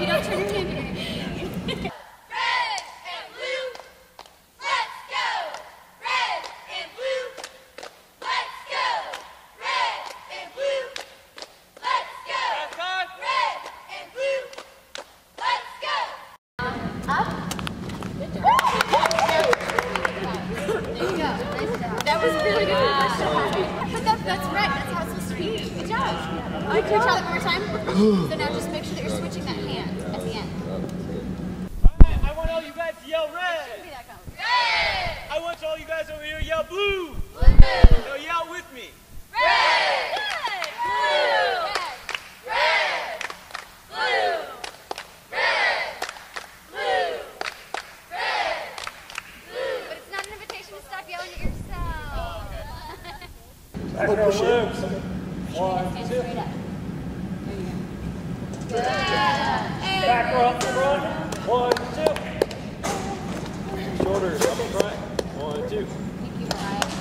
you don't turn your hand in. That was really good. But that's right. That's how it's supposed to be. Good job. Can we try that one more time? So now just make sure that you're switching that hand at the end. I want all you guys to yell red. Red. I want all you guys over here to yell blue. Blue. Now yell with me. Red. Blue. Red. Blue. Red. Blue. Red. Blue. But it's not an invitation to stop yelling at yourself. Back row limbs. 1, 2. Straight up. Good. Back row up front. 1, 2. Shoulders up front. 1, 2. Thank you, Mariah.